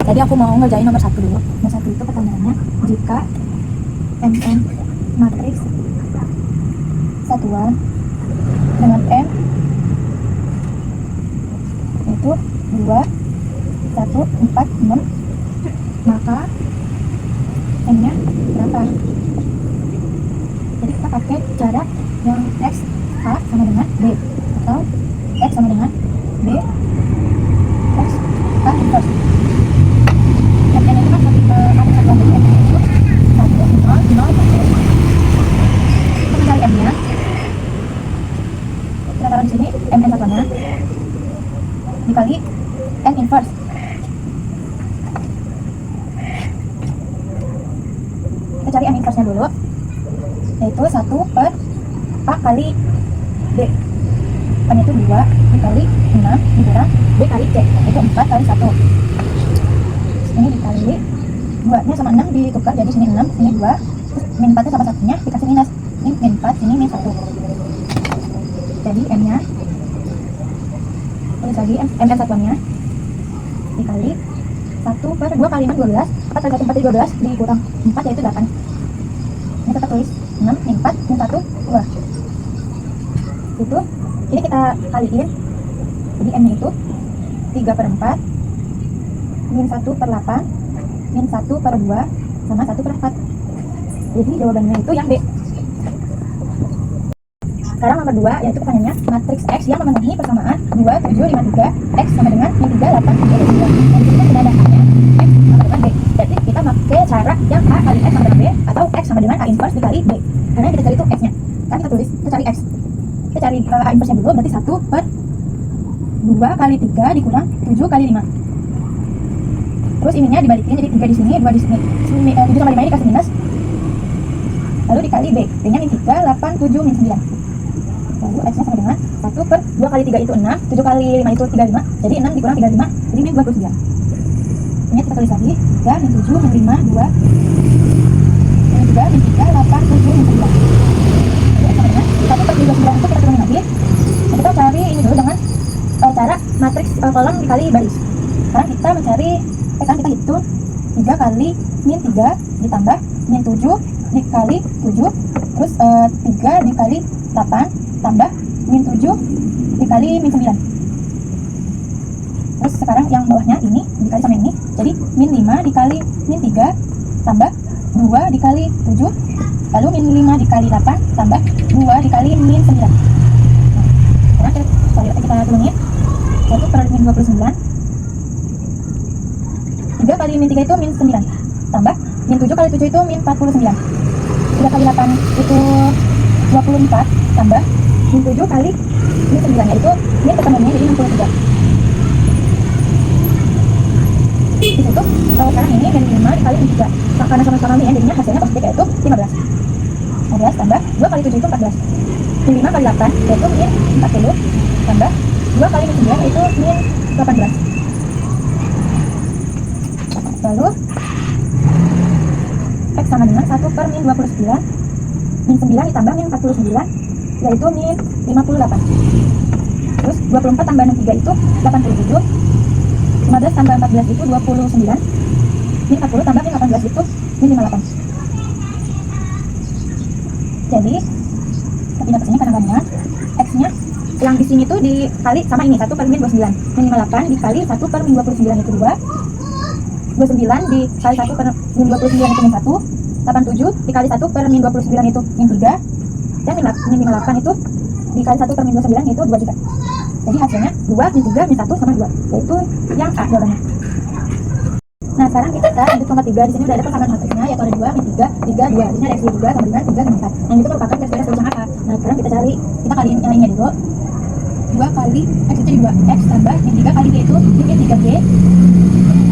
Jadi aku mau ngerjain nomor 1 dulu. Nomor 1 itu pertanyaannya, jika MN matriks satuan dengan M itu 2, 1, 4, 6, maka M-nya berapa? Jadi kita pakai cara yang X A sama dengan B, atau X sama dengan B X A inverse. MN itu kan ada satuan dari MN itu 1, 0, 0, 1. Kita mencari M-nya. Kita taruh di sini MN satuannya dikali N inverse. Kita cari M inverse-nya dulu, yaitu 1 per A kali B. A-nya itu 2 dikali 6 dikurang B kali C, itu 4 kali 1. Ini dikali 2-nya sama 6 ditukar, jadi sini 6, sini 2. Terus min 4-nya sama 1-nya dikasih minus. Ini min 4, sini min 1. Jadi M-nya, tulis lagi M satuannya dikali 1 per 2 kali 6, 12. 4 kali 1, 4 12 dikurang 4, yaitu 8. Ini kita tulis 6, min 4, min 1, 2. Itu, ini kita kaliin. Jadi M-nya itu 3 per 4, min 1 per 8, min 1 per 2, sama 1 per 4. Jadi jawabannya itu yang B. Sekarang nomor 2, yaitu pertanyaannya, matriks X yang memenuhi persamaan 2, 7, 5, 3, X sama dengan min 3, 8, 3, 2. Dan di sini sudah ada A-nya, X sama dengan B. Jadi kita pakai cara yang A kali X sama dengan B, atau X sama dengan A inverse dikali B. Karena yang kita cari itu X-nya. Kan kita tulis, kita cari X. Kita cari A inverse-nya dulu, berarti 1 per 2 kali 3 dikurang 7 kali 5. Terus ininya dibalikin, jadi 3 di sini, 2 di sini. 7 sama 5 ini dikasih minus. Lalu dikali B. B-nya min 3, 8, 7, min 9. Lalu X-nya sama dengan 1 per 2 kali 3 itu 6, 7 kali 5 itu 35. Jadi 6 dikurang 35, jadi min 29. Ini kita tulis lagi, 3, min 7, min 5, 2, min 3, min 3, 8, 7, min 9. Jadi X sama dengan 1 per 29 itu kita turunin lagi. Nah, kita cari ini dulu dengan cara matriks kolom dikali baris. Sekarang kita mencari, kan kita hitung 3 kali min 3 ditambah min 7 dikali 7, terus 3 dikali 8 tambah min 7 dikali min 9. Terus sekarang yang bawahnya ini dikali sama ini, jadi min 5 dikali min 3 tambah 2 dikali 7, lalu min 5 dikali 8 tambah 2 dikali min 9. Nah, sekarang kita turunin, 1 per min 29, 3 kali min 3 itu min 9 tambah min 7 kali 7 itu min 49. 3 kali 8 itu 24 tambah min 7 kali min 9, yaitu min ketemuannya jadi 63. Di situ sekarang ini min 5 dikali min 3, karena sama-sama min jadinya hasilnya positif, yaitu 15. 15 tambah 2 kali 7 itu 14. Min 5 kali 8 yaitu min 40 tambah 2 kali min 9 yaitu min 18. Lalu X sama dengan 1 per min 29, min 9 ditambah min 49, yaitu min 58. Terus 24 tambah 63 itu 87, 15 tambah 14 itu 29, min 40 tambah min 18 itu min 58. Jadi kita pindah ke sini kadang-kadang X-nya yang di sini tuh dikali sama ini 1 per min 29, min 58 dikali 1 per min 29 itu 2, 29 dikali 1 per min 29 itu min 1, 87 dikali 1 per min 29 itu min 3, dan min 58 itu dikali 1 per min 29 itu 2 juga. Jadi hasilnya 2, min 3, min 1 sama 2, yaitu yang A jawabannya. Nah, sekarang kita lanjut nomor 3. Di sini udah ada persamaan matriksnya, yaitu ada 2, min 3, 3, 2. Di sini ada X juga sama dengan 3 sama 4. Nah, itu merupakan garis solusi A. Nah, sekarang kita kaliin yang ini dulu. 2 kali X itu jadi 2X tambah min 3 kali Y itu min 3Y.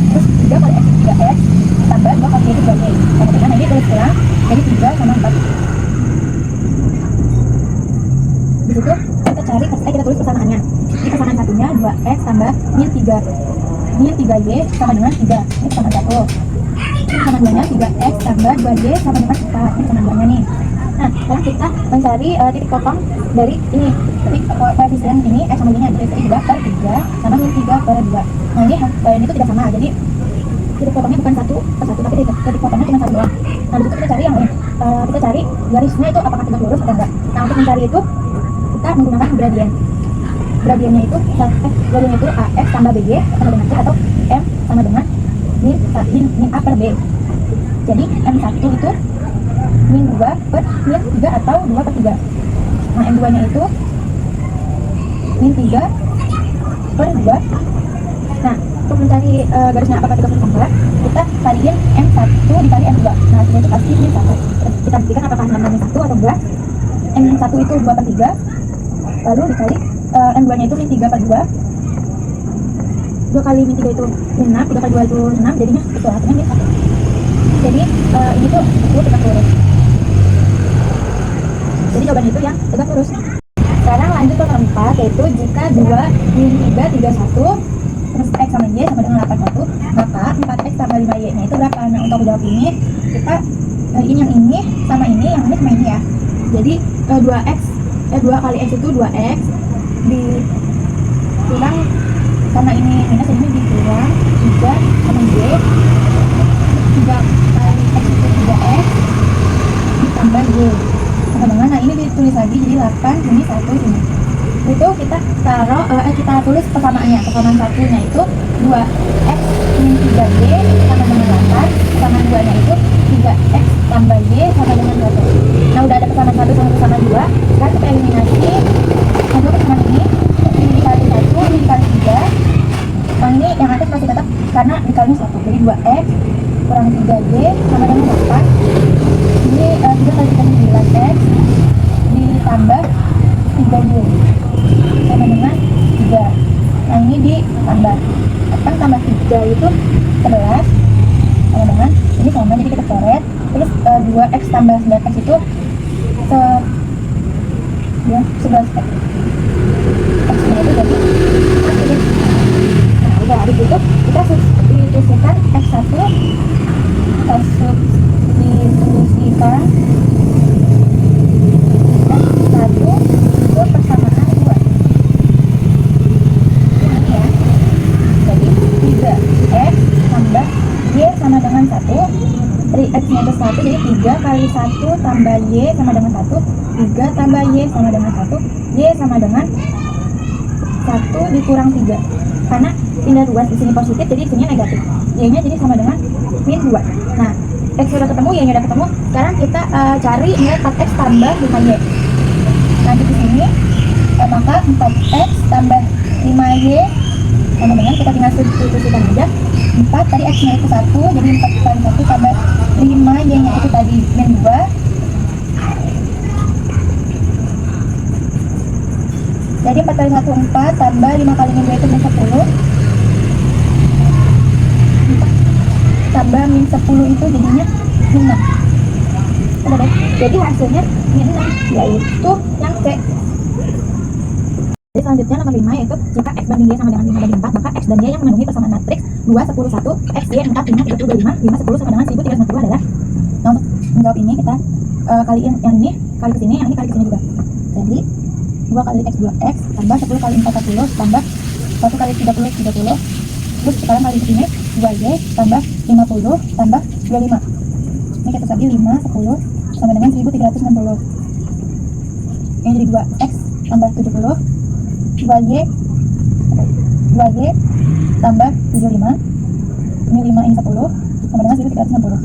Terus 3 kali X itu 3X tambah 2 kali Y itu 2Y. Kemudian nanti tulis ulang, jadi 3 sama 4. Di situ kita cari, kita tulis persamaannya. Di persamaan satunya 2X tambah min 3. Min 3Y sama dengan 3. Ini persamaan 1. Persamaan 2-nya 3X tambah 2Y sama dengan 4. Ini persamaan 2-nya nih. Nah, sekarang kita mencari titik potong dari ini. Titik koefisien ini X sama Y-nya, jadi 3 per 3 sama min 3 per 2. Nah, ini itu tidak sama, jadi titik potongnya bukan satu per satu, tapi titik potongnya cuma satu doang. Nah di situ kita cari yang ini, kita cari garisnya itu apakah tegak lurus atau enggak. Nah untuk mencari itu kita menggunakan gradien. Gradiennya itu AX tambah BG sama dengan C, atau M sama dengan min A per B. Jadi M1 itu min 2 per min 3 atau 2 per 3. Nah M2 nya itu min 3 per 2. Nah untuk mencari garisnya apakah tegak lurus atau enggak, kita kaliin M1 dikali M2. Nah hasilnya itu pasti min 1. Kita buktikan apakah sama min 1 atau enggak. M1 itu 2 per 3, lalu dikali M2 nya itu min 3 per 2. 2 kali min 3 itu min 6, 3 kali 2 itu 6, jadinya itu hasilnya min 1. Jadi ini tuh itu tegak lurus. Jadi jawabannya itu yang tegak lurus. Sekarang lanjut ke nomor 4, yaitu jika 2 min 3 31 terus X sama Y sama dengan 81, maka 4X tambah 5Y nya itu berapa? Nah untuk jawab ini kita ini yang ini sama ini, yang ini sama ini ya. Jadi 2 kali X itu 2X dikurang, karena ini minus jadi ini dikurang 3 sama Y. 3 kali X itu 3X ditambah Y sama dengan, nah ini ditulis lagi jadi 8, ini 1 ini. Itu kita taruh kita tulis persamaannya. Persamaan satunya itu 2X min 3Y sama dengan 8, persamaan 2 nya itu 3X tambah Y sama dengan 1. Nah udah ada persamaan 1 sama persamaan 2, sekarang kita eliminasi untuk persamaan ini dikali 1, ini dikali 3. Nah ini yang atas masih tetap karena dikalinya 1, jadi 2X kurang 3Y sama dengan 8. Ini 3 kali 3 9X ditambah 3Y sama dengan 3. Nah ini ditambah 8 tambah 3 itu 11 sama dengan ini sama, jadi kita coret. Terus 2X tambah 9X itu 11X. X-nya itu jadi hasil. Nah udah habis itu kita substitusikan X1, kita substitusikan X1 ke persamaan 2 ini ya. Jadi 3X tambah Y sama dengan 1. 3X nya itu 1, jadi 3 kali 1 tambah Y sama dengan 1. 3 tambah Y sama dengan 1. Y sama dengan 1 dikurang 3. Karena pindah ruas di sini positif, jadi di sini negatif. Y nya jadi sama dengan min 2. Nah X sudah ketemu, Y nya sudah ketemu. Sekarang kita cari nilai 4X tambah 5Y. Lanjut di sini, maka 4X tambah 5Y sama dengan, kita tinggal substitusikan aja. 4 tadi X nya itu 1, jadi 4 kali 1 tambah 5Y nya itu tadi min 2. Jadi 4 kali 1 4 tambah 5 kali min 2 itu min 10. 4 tambah min 10 itu jadinya min 6. Udah deh. Jadi hasilnya min 6, yaitu yang C. Jadi selanjutnya nomor 5, yaitu jika X banding Y sama dengan 5 banding 4, maka X dan Y yang memenuhi persamaan matriks 2, 10, 1, X, Y, 4, 5, 30, 25, 5, 10 sama dengan 1360 adalah. Nah untuk menjawab ini kita kaliin yang ini kali ke sini, yang ini kali ke sini juga. Jadi 2 kali X 2X tambah 10 kali 4 40 tambah 1 kali 30 30. Terus sekarang kali ke sini 2Y tambah 50 tambah 25. Ini kita bagi 5 10 sama dengan 1360. Ini jadi 2X tambah 70, 2Y tambah 75. Ini 5, ini 10 sama dengan 1360.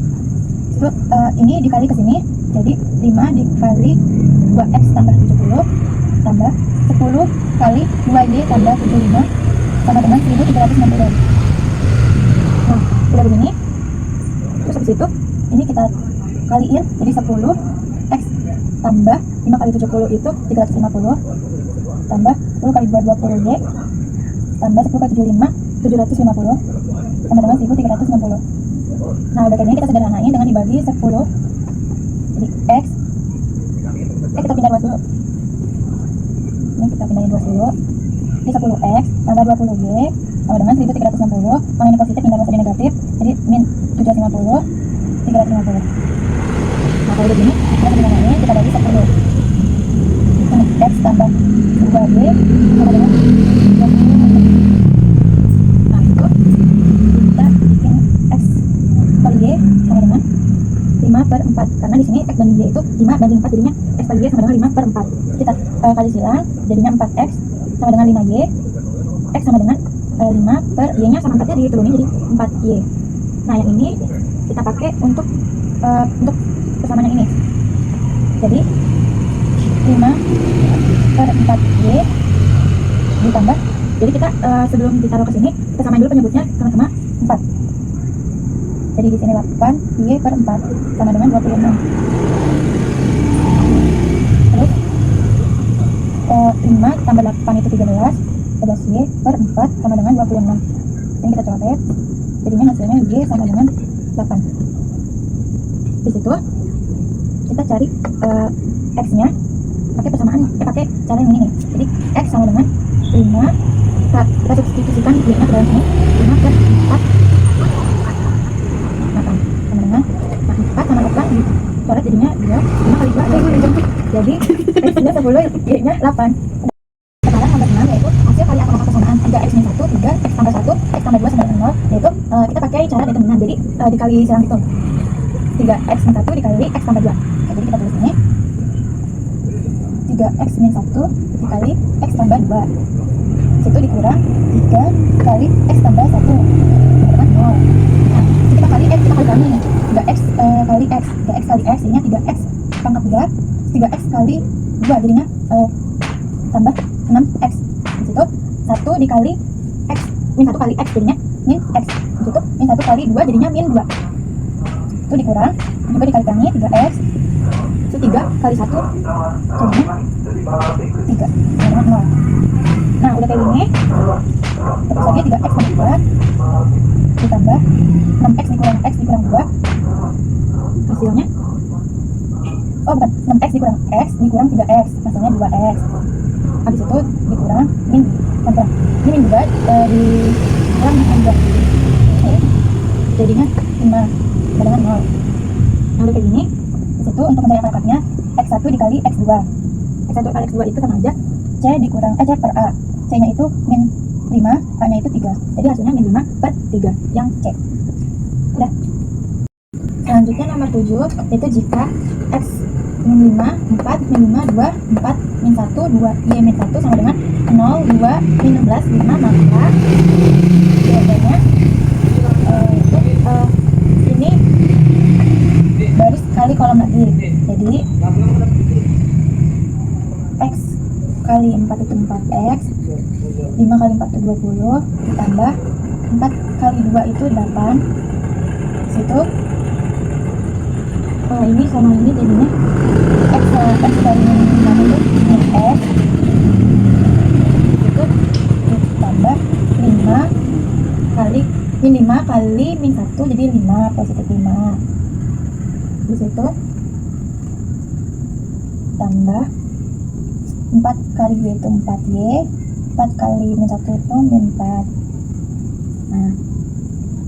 Terus ini dikali ke sini, jadi 5 dikali 2X tambah 70 tambah 10 kali 2Y tambah 75 sama dengan 1360. Nah udah begini. Terus habis itu ini kita kaliin jadi 10 X tambah 5 kali 70 itu 350 tambah 10 kali 2 20Y tambah 10 kali 75 750 sama dengan 1360. Nah udah kayak gini kita sederhanain dengan dibagi 10. Jadi X kita pindah ruas dulu. Ini kita pindahin ruas dulu. Ini 10X tambah 20Y sama dengan 1360. Kalau ini positif pindah ruas jadi negatif, jadi min 750 350. Nah kalau begini kita sederhanain, kita bagi 10. Ini X tambah 2Y sama dengan 20. Nah itu kita bikin X sama dengan 5/4, karena di sini X banding Y itu 5/4, jadinya X kali Y sama dengan 5/4. Kita kali silang, jadinya 4X sama dengan 5Y. X sama dengan 5/Y nya sama 4 nya diturunin jadi 4Y. Nah yang ini kita pakai untuk persamaan yang ini, jadi 5/4Y ditambah, jadi kita sebelum ditaruh ke sini kita samain dulu penyebutnya sama-sama 4. Jadi di sini 8Y/4 sama dengan 26. Terus 5 tambah 8 itu 13, 11Y/4 sama dengan 26. Ini kita coret, jadinya hasilnya Y sama dengan 8. Di situ kita cari X-nya pakai persamaan, pakai cara yang ini nih. Jadi X sama dengan 5, kita substitusikan Y-nya ke dalam sini, 5/4 sama dengan 4 sama 8 coret, jadinya 2, 5 kali 2 jadi X-nya 10, Y-nya 8. Sekarang nomor 6 yaitu hasil kali angka persamaan 3X-1, 3, X tambah 1, X tambah 2 sama dengan 0, yaitu kita pakai cara determinan, jadi dikali silang itu 3X-1 dikali X tambah 2. Jadi kita tulis ini 3X-1 dikali X tambah 2, situ dikurang 3 kali X tambah 1 dengan 0. Nah, kita kali X, kita kali 3X kali X, 3X kali X jadinya 3X pangkat 3, 3X kali 2 jadinya tambah 6X. Di situ 1 dikali X, min 1 kali X jadinya min X. Di situ min 1 kali 2 jadinya min 2. Itu dikurang, juga dikali 3X, itu 3 kali 1 jadinya 3 sama 0. Nah udah kayak gini, terus lagi 3X tambah 2 ditambah 6X dikurang 2, hasilnya bukan 6X dikurang X dikurang 3X, hasilnya 2X. Habis itu dikurang min, ini min 2 dikurang min 2, jadinya 5 dengan 0. Nah udah kayak gini, disitu untuk mencari akarnya X1 dikali X2, X1 kali X2 itu sama aja C dikurang C per A, C nya itu min 5, A nya itu 3, jadi hasilnya min 5/3 yang C. Udah. Selanjutnya nomor 7 itu jika X min 5, 4, min 5, 2, 4, min 1, 2, Y min 1 sama dengan 0, 2, min 16, 5, maka jawabannya ini baris kali kolom lagi, jadi X kali 4 itu 4X, 5 kali 4 itu 20, ditambah 4 kali 2 itu 8. Situ ini sama ini jadinya X kali min 5 itu min X, itu ditambah 5 kali min 5 kali min 1 jadi 5 positif 5. Di situ tambah 4 kali Y itu 4Y, 4 kali min 1 itu min 4. Nah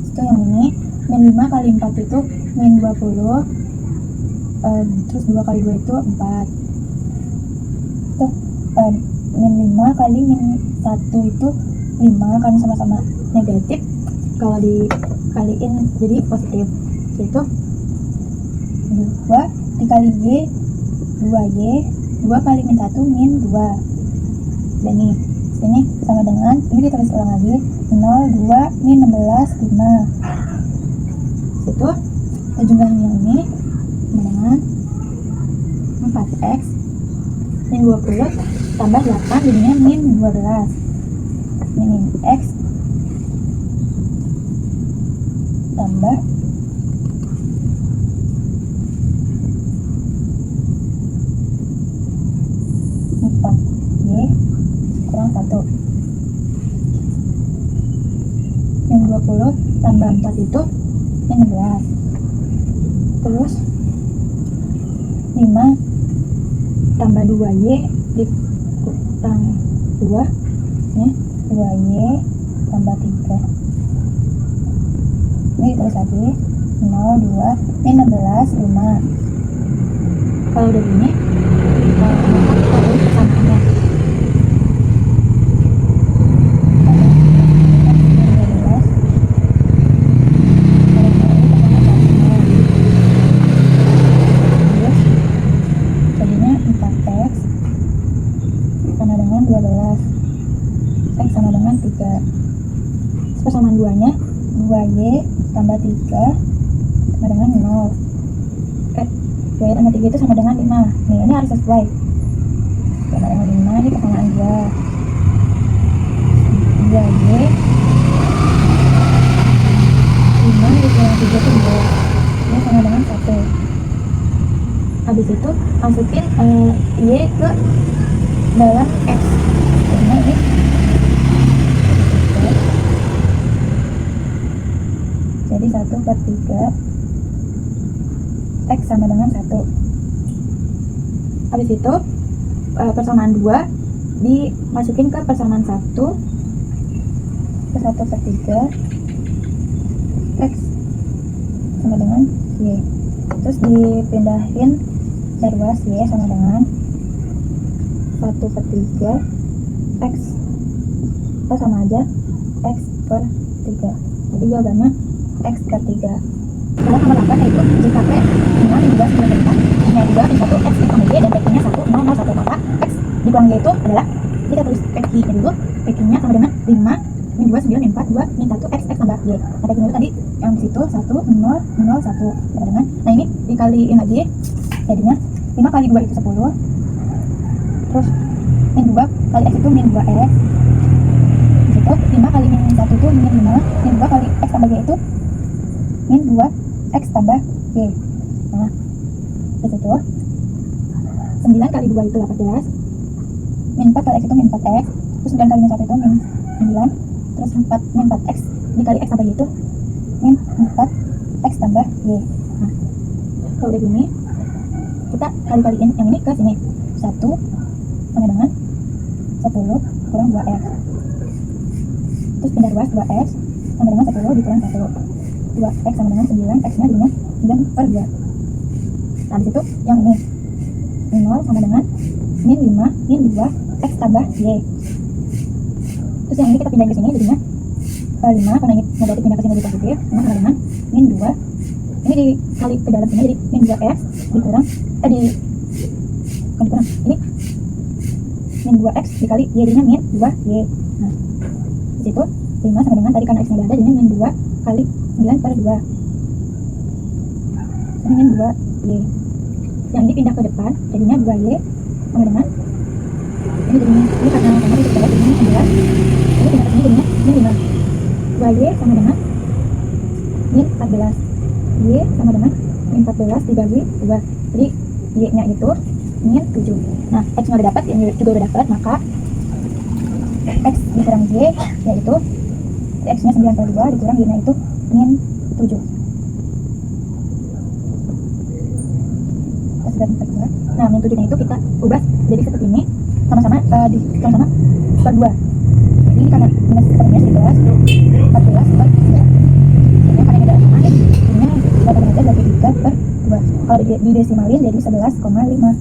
itu yang ini min 5 kali 4 itu min 20, terus 2 kali 2 itu 4. Tuh min 5 kali min 1 itu 5, karena sama-sama negatif, kalau dikaliin jadi positif. Itu 2 dikali Y 2Y, 2 kali min 1 min 2. Dan nih ini sama dengan, ini ditulis ulang lagi, 0, 2, min 16, 5. Itu jumlahnya yang ini dengan 4X min 20 tambah 8 jadinya min 12. Ini min X tambah 4Y kurang 1. Min 20 tambah 4 itu min 11. Terus 5 tambah 2Y dikurang 2 ya, 2Y tambah 3. Ini terus lagi 0, 2, min 16, 5. Kalau udah gini kita taruh persamaannya. 3 sama dengan 0. 2y tambah 3 itu sama dengan 5. Nih, ini harus sesuai. Sama dengan 5, ini persamaan 2y 5 dikurang 3 itu 2. Ini sama dengan 1. Habis itu masukin y ke dalam x. Jadinya ini jadi 1/3 x sama dengan 1. Habis itu persamaan 2 dimasukin ke persamaan 1 ke 1/3 x sama dengan y. Terus dipindahin ruas y sama dengan 1/3 x, atau sama aja x per 3. Jadi jawabannya x per 3. Sekarang nomor 8 yaitu jika P dengan 2 9 4 nya 2 min 1 x ditambah y dan PQ nya 1 0 0 1, maka x dikurang y itu adalah, kita tulis PQ nya dulu. PQ nya sama dengan 5 min 2 9 min 4 2 min 1 x tambah y. Nah, PQ nya itu tadi yang di situ 1 0 0 1 sama dengan, nah ini dikaliin lagi jadinya 5 kali 2 itu 10. Terus min 2 kali x itu min 2x. Di situ 5 kali min 1 itu min 5. Min 2 kali x tambah y itu min 2 x tambah y. Nah, di situ 9 kali 2 itu 18. Min 4 kali x itu min 4x. Terus 9 kali min 1 itu min 9. Terus 4 min 4x dikali x tambah y itu min 4 x tambah y. Nah, kalau udah gini kita kali-kaliin yang ini ke sini. 1 sama dengan 10 kurang 2x. Terus pindah ruas 2x sama dengan 10 dikurang 1. 2x sama dengan 9, x nya jadinya 9/2. Nah, di situ yang ini 0 sama dengan min 5 min 2 x tambah y. Terus yang ini kita pindahin ke sini jadinya 5, karena ini negatif pindah ke sini jadi positif. 5 sama dengan min 2, ini dikali ke dalam sini jadi min 2x dikurang dikurang ini min 2x dikali y jadinya min 2y. Nah, di situ 5 sama dengan tadi karena x nya udah ada jadinya min 2 kali 9/2. Ini min 2y. Yang ini pindah ke depan jadinya 2y sama dengan ini jadinya, ini karena sama di bawah jadinya 11. Ini pindah ke sini jadinya min 5. 2y sama dengan min 14. Y sama dengan min 14 dibagi 2. Jadi y nya itu min 7. Nah, x nya udah dapat, y juga udah dapat, maka x dikurang y yaitu x nya 9/2 dikurang y nya itu min 7. Nah, min 7 nya itu kita ubah jadi seperti ini, sama-sama sama-sama per 2. Jadi karena minus per minus 14 per 2. Jadi karena ini ada sama, jadinya dapat aja bagi 3/2. Kalau di desimalin jadi 11,5.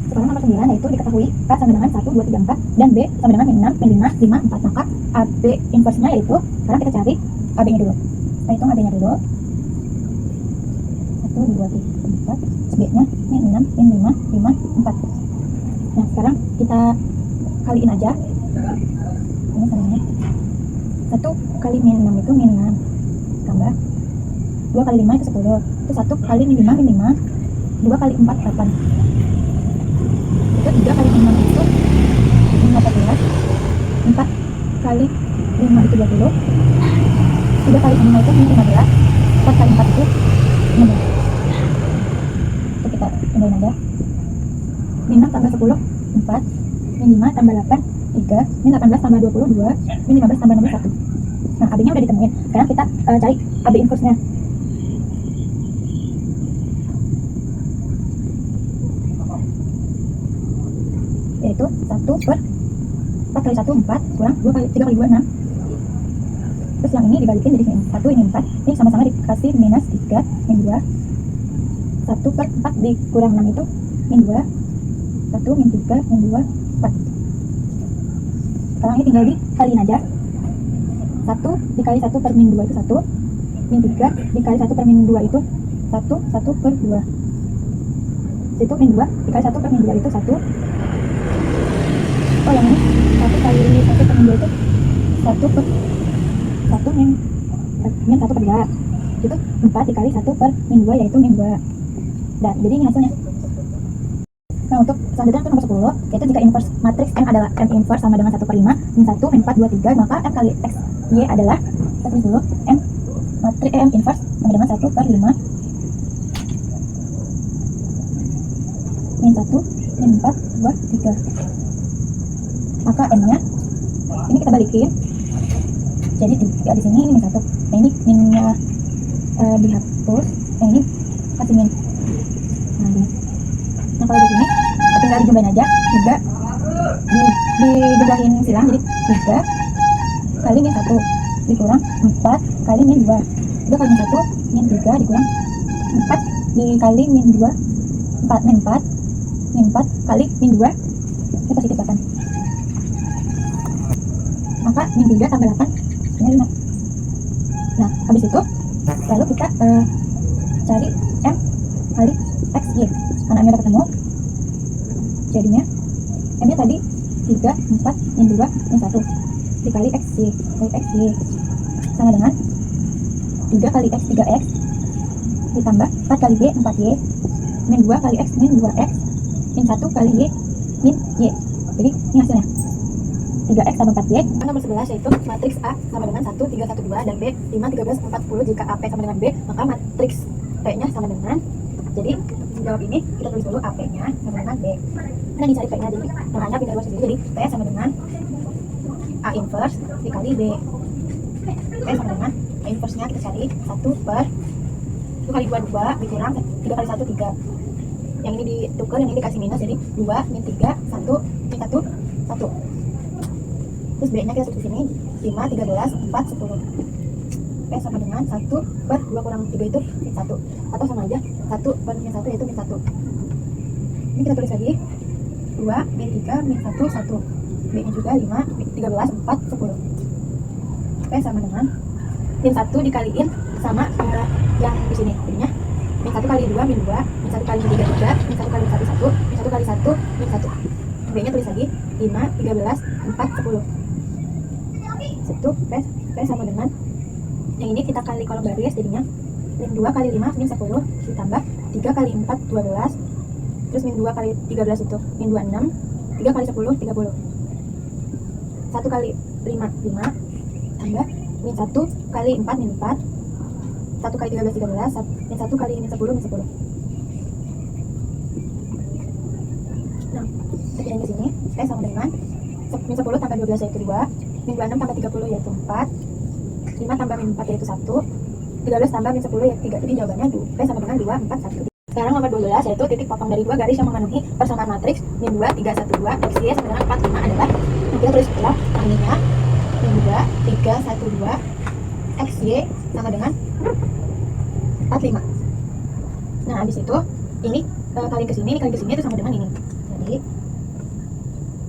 Sekarang nomor 9 yaitu diketahui A sama dengan 1, 2, 3, 4 dan B sama dengan min 6, min 5, 5, 4. Maka AB inverse-nya yaitu, sekarang kita cari AB nya dulu. Kita hitung AB nya dulu. 1, 2, 3, 4. B nya min 6, min 5, 5, 4. Nah, sekarang kita kaliin aja. Ini sama dengan 1 kali min 6 itu min 6 tambah 2 kali 5 itu 10. Itu 1 kali min 5 min 5. 2 kali 4 8. Itu 3 kali 6 itu 14. 4 kali 5 itu 20. 3 kali 5 itu min 15. 4 kali 4 itu 16. Itu kita pindahin aja. Min 6 tambah 10 4. Min 5 tambah 8 3. Min 18 tambah 20 2. Min 15 tambah 16 1. Nah, AB nya udah ditemuin. Sekarang kita cari AB inverse nya. Yaitu 1 per 4 kali 1 4 kurang 2 kali 3 kali 2 6. Terus yang ini dibalikin jadi sini 1 ini 4. Ini sama-sama dikasih minus 3 min 2. 1 per 4 dikurang 6 itu min 2. 1 min 3 min 2 4. Sekarang ini tinggal dikaliin aja. 1 dikali 1 per min 2 itu 1. Min 3 dikali 1 per min 2 itu 1. 1 per 2. Situ min 2 dikali 1 per min 2 itu 1. Oh, yang ini 1 kali 1 per min 2 itu 1 per 1 min min 1 per 2 itu 4 dikali 1 per min 2 yaitu min 2. Dan jadi ini hasilnya. Nah untuk selanjutnya untuk nomor 10, yaitu jika inverse matriks M adalah M inverse sama dengan 1 per 5 min 1 min 4 2 3, maka M kali X Y adalah, kita tulis dulu, M inverse sama dengan 1 per 5 min 1 min 4 2 3. Maka M nya ini kita balikin jadi 3 di sini, ini min 1. Nah ini minnya dihapus, yang ini kasih min. Nah gini. Nah kalau di sini tinggal dijumlahin aja, 3 dijumlahin silang jadi 3 kali min 1 dikurang 4 kali min 2. 3 kali min 1 min 3 dikurang 4 dikali min 2 min 4 kali min 2 ini positif 8. Maka min 3 tambah 8 ini 5. Nah habis itu lalu kita cari M kali X Y. Karena M nya udah ketemu, jadinya M nya tadi 3 4 min 2 min 1 dikali X Y sama dengan 3 kali X 3X ditambah 4 kali Y 4Y min 2 kali X min 2X min 1 kali Y min Y. Jadi ini hasilnya 3X tambah 4Y. Nomor 11 yaitu matriks A sama dengan 1 3 1 2 dan B 5 13 4 10. Jika AP sama dengan B, maka matriks P nya sama dengan, jadi jawab ini kita tulis dulu AP nya sama dengan B. Nah dicari P nya, jadi makanya pindah 2 sendiri, jadi P sama dengan A inverse dikali B. P sama dengan A inverse nya kita cari 1 per 1 kali 2 2 dikurang 3 kali 1 3. Yang ini ditukar, yang ini dikasih minus, jadi 2 min 3 1 min 1 1. Terus B nya kita tulis sini 5 13 4 10. P sama dengan 1 per 2 kurang 3 itu min 1, atau sama aja 1 per min 1 yaitu min 1. Ini kita tulis lagi 2 min 3 min 1 1. B nya juga 5 13 4 10. P sama dengan min 1 dikaliin sama yang di sini, jadinya min 1 kali 2 min 2 min 1 kali 3 3 min 1 kali 1 1 min 1 kali 1 min 1. B nya tulis lagi 5 13 4 10. Itu P sama dengan yang ini kita kali kolom baris, jadinya min 2 kali 5 min 10 ditambah 3 kali 4 12 terus min 2 kali 13 itu min 2 6 3 kali 10 30 1 kali 5 5 tambah min 1 kali 4 min 4 1 kali 13 13 min 1 kali min 10 min 10. Nah kita di sini P sama dengan min 10 tambah 12 yaitu 2 min 26 tambah 30 yaitu 4 5 tambah min 4 yaitu 1 13 tambah min 10 yaitu 3. Jadi jawabannya P sama dengan 2 4 1. Sekarang nomor 12 yaitu titik potong dari 2 garis yang memenuhi persamaan matriks min 2 3 1 2 XY sama dengan 4 5 adalah, nah kita tulis ulang ininya min 2 3 1 2 XY sama dengan 4 5. Nah habis itu ini kali ke sini itu sama dengan ini. Jadi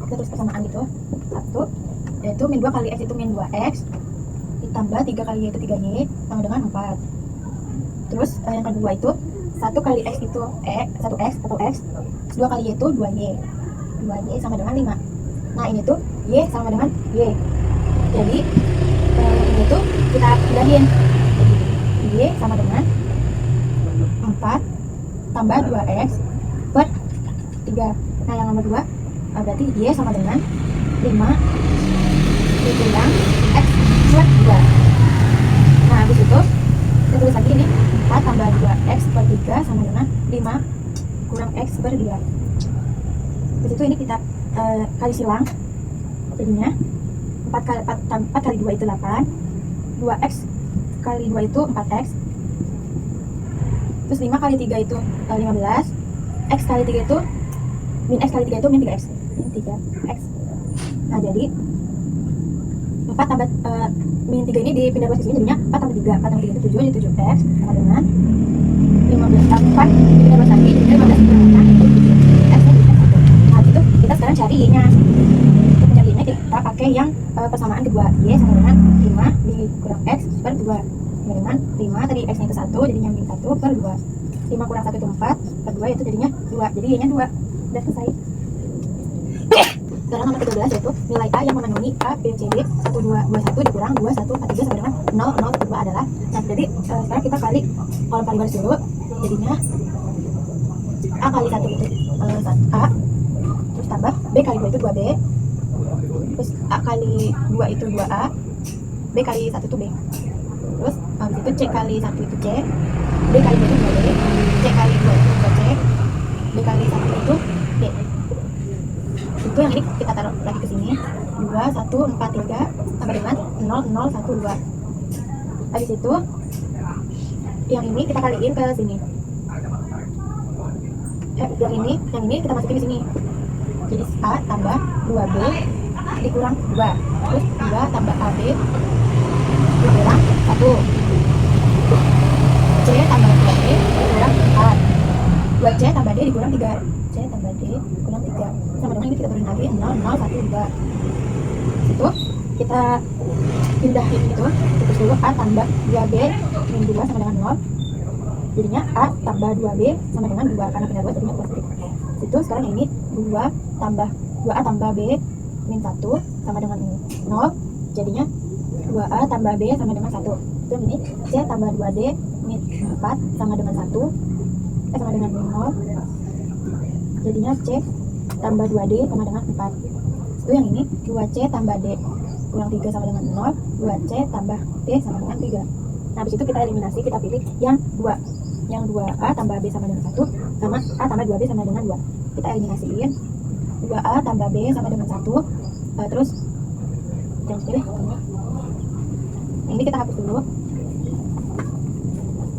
kita tulis persamaan gitu 1 yaitu min 2 kali X itu min 2X ditambah 3 kali Y itu 3Y sama dengan 4. Terus yang kedua itu 1 kali X itu 1X atau X 2 kali Y itu 2Y sama dengan 5. Nah ini tuh Y sama dengan Y, jadi ini tuh kita pindahin, Y sama dengan 4 tambah 2X per 3. Nah yang nomor 2 berarti Y sama dengan 5 dikurang X per 2. Nah habis itu kita tulis lagi ini 4 tambah 2X per 3 sama dengan 5 kurang X per 2. Habis itu ini kita kali silang, jadinya 4 kali 2 itu 8, 2X kali 2 itu 4X, terus 5 kali 3 itu 15, X kali 3 itu min X kali 3 itu min 3X, min 3X. Nah jadi 4 tambah min 3 ini dipindah ke sini, jadinya 4 tambah 3 itu 7, jadi 7X sama dengan 15 4 dipindah lagi, jadi 15 kurang itu 7X nya jadi 1. Nah itu kita sekarang cari Y nya. Untuk mencari Y nya kita pakai yang persamaan kedua, Y sama dengan 5 dikurang X per 2 sama dengan 5, tadi X nya itu 1 jadinya min 1 per 2, 5 kurang 1 itu 4 per 2 itu jadinya 2, jadi Y nya 2. Udah selesai. Sekarang nomor 13 yaitu nilai A yang memenuhi A, B, C, D 1, 2, 21 dikurang 2, 1, 4, 3 sama dengan 0, 0, 2 adalah. Nah, jadi sekarang kita kali kolom kali baris dulu. Jadinya A kali 1 itu A, terus tambah B kali 2 itu 2B, terus A kali 2 itu 2A, B kali 1 itu B, terus habis itu C kali 1 itu C, B kali 2 itu 2B, C kali 2 itu 2C, B kali 1 itu D. Itu yang ini kita taruh lagi ke sini. 2, 1, 4, 3 sama dengan 0, 0, 1, 2. Habis itu yang ini kita kaliin ke sini. Yang ini kita masukin di sini. Jadi A tambah 2B dikurang 2. Terus 2 tambah AB dikurang 1. C tambah 2B dikurang 4. 2C tambah D dikurang 3. C tambah D dikurang 3. Sama dengan ini kita turunin lagi 0, 0, 1, 2. Itu kita pindahin itu. Terus dulu A tambah 2B min 2 sama dengan 0. Jadinya A tambah 2B sama dengan 2. Karena pindah 2 jadinya positif. Itu sekarang ini 2A tambah B min 1 sama dengan 0. Jadinya 2A tambah B sama dengan 1. Itu ini C tambah 2D min 4 sama dengan 1 sama dengan 0. Jadinya C tambah 2D sama dengan 4. Itu yang ini 2C tambah D kurang 3 sama dengan 0. 2C tambah D sama dengan 3. Nah, habis itu kita eliminasi, kita pilih yang 2. Yang 2A tambah B sama dengan 1 sama A tambah 2B sama dengan 2. Kita eliminasiin 2A tambah B sama dengan 1. Terus jangan pilih ini kita hapus dulu.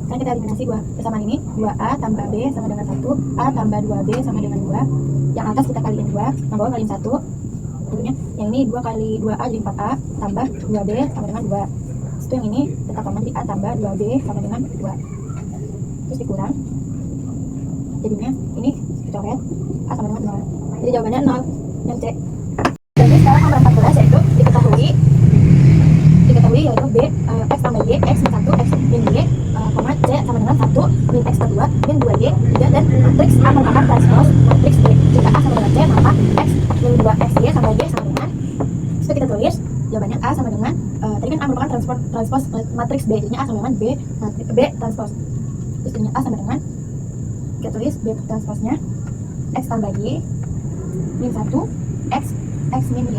Kan kita eliminasi 2 persamaan ini 2A tambah B sama dengan 1, A tambah 2B sama dengan 2. Yang atas kita kaliin 2, yang bawah kaliin 1. Tentunya yang ini 2 kali 2A jadi 4A tambah 2B sama dengan 2. Itu yang ini tetap sama, jadi A tambah 2B sama dengan 2. Terus dikurang. Jadinya ini coret A sama dengan 0. Jadi jawabannya 0 yang C. Jadi sekarang nomor 14 yaitu diketahui yaitu B X tambah Y X min 1 X min Y C sama dengan 1 min X per 2 min 2Y 3 dan matriks A merupakan transpose matriks B. Jika A sama dengan C maka X min 2 X Y sama Y sama dengan, itu kita tulis jawabannya A sama dengan tadi kan A merupakan transpose matriks B, jadinya A sama dengan B transpose. Terus jadinya A sama dengan, kita tulis B transposnya X tambah Y min 1 X min Y.